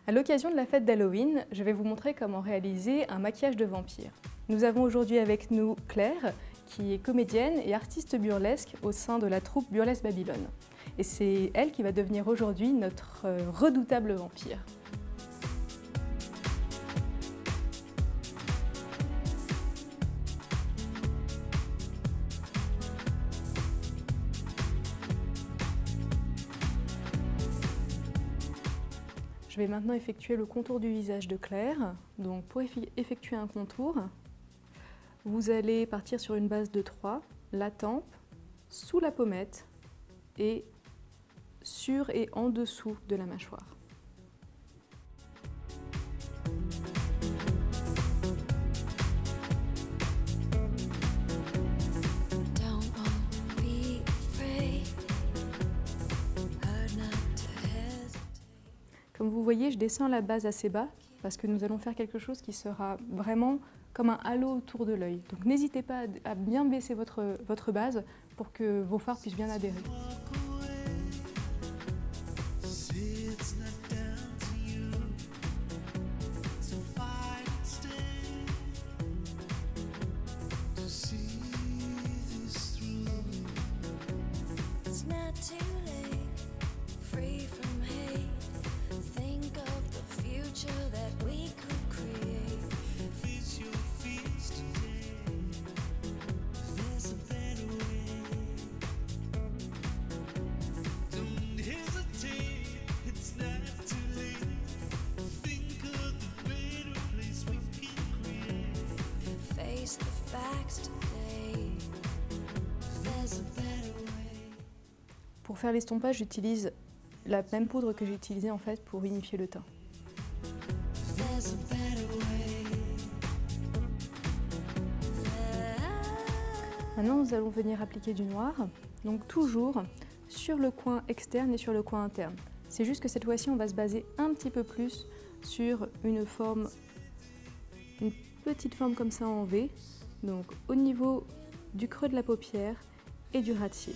À l'occasion de la fête d'Halloween, je vais vous montrer comment réaliser un maquillage de vampire. Nous avons aujourd'hui avec nous Claire, qui est comédienne et artiste burlesque au sein de la troupe Burlesque Babylone. Et c'est elle qui va devenir aujourd'hui notre redoutable vampire. Je vais maintenant effectuer le contour du visage de Claire. Donc pour effectuer un contour, vous allez partir sur une base de 3, la tempe, sous la pommette et sur et en dessous de la mâchoire. Comme vous voyez, je descends la base assez bas parce que nous allons faire quelque chose qui sera vraiment comme un halo autour de l'œil. Donc n'hésitez pas à bien baisser votre base pour que vos fards puissent bien adhérer. Pour faire l'estompage, j'utilise la même poudre que j'ai utilisée en fait pour unifier le teint. Maintenant, nous allons venir appliquer du noir, donc toujours sur le coin externe et sur le coin interne. C'est juste que cette fois-ci, on va se baser un petit peu plus sur une petite forme comme ça en V, donc au niveau du creux de la paupière et du ras de cils.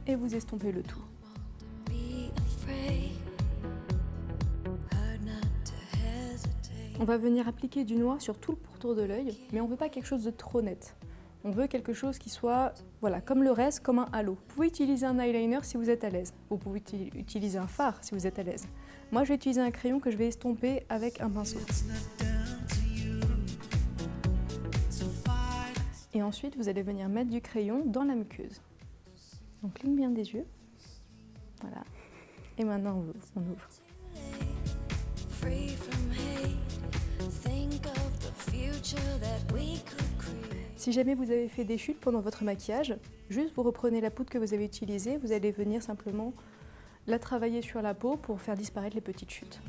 Et vous estompez le tout. On va venir appliquer du noir sur tout le pourtour de l'œil, mais on ne veut pas quelque chose de trop net. On veut quelque chose qui soit, voilà, comme le reste, comme un halo. Vous pouvez utiliser un eyeliner si vous êtes à l'aise. Vous pouvez utiliser un fard si vous êtes à l'aise. Moi, je vais utiliser un crayon que je vais estomper avec un pinceau. Et ensuite, vous allez venir mettre du crayon dans la muqueuse. On cligne bien des yeux. Voilà. Et maintenant, on ouvre. Si jamais vous avez fait des chutes pendant votre maquillage, juste vous reprenez la poudre que vous avez utilisée, vous allez venir simplement la travailler sur la peau pour faire disparaître les petites chutes.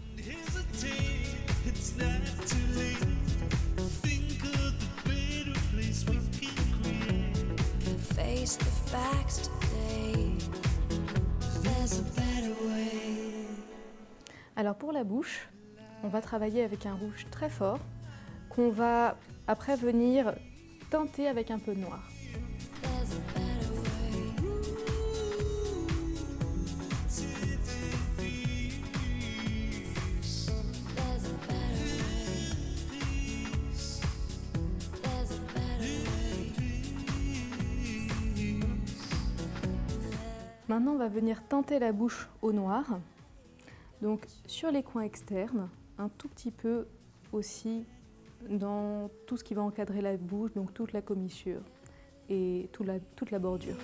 Alors pour la bouche, on va travailler avec un rouge très fort qu'on va après venir teinter avec un peu de noir. Maintenant, on va venir teinter la bouche au noir. Donc sur les coins externes, un tout petit peu aussi dans tout ce qui va encadrer la bouche, donc toute la commissure et toute la bordure.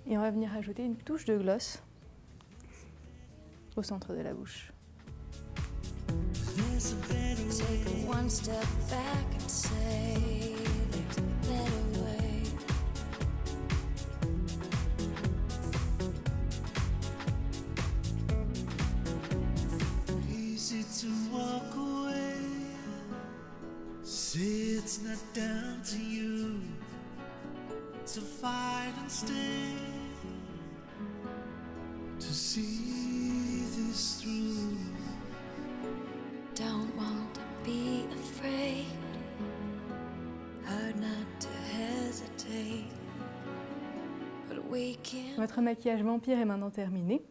Et on va venir ajouter une touche de gloss au centre de la bouche. it's not down to you to fight and stay, to see this through. Don't want to be afraid, hard not to hesitate, but we can. Votre maquillage vampire est maintenant terminé.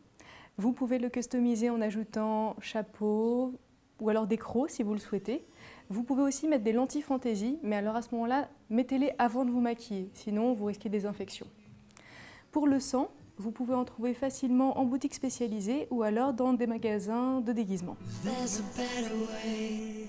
Vous pouvez le customiser en ajoutant chapeau ou alors des crocs si vous le souhaitez. Vous pouvez aussi mettre des lentilles fantaisie, mais alors à ce moment-là, mettez-les avant de vous maquiller, sinon vous risquez des infections. Pour le sang, vous pouvez en trouver facilement en boutique spécialisée ou alors dans des magasins de déguisement. There's a better way.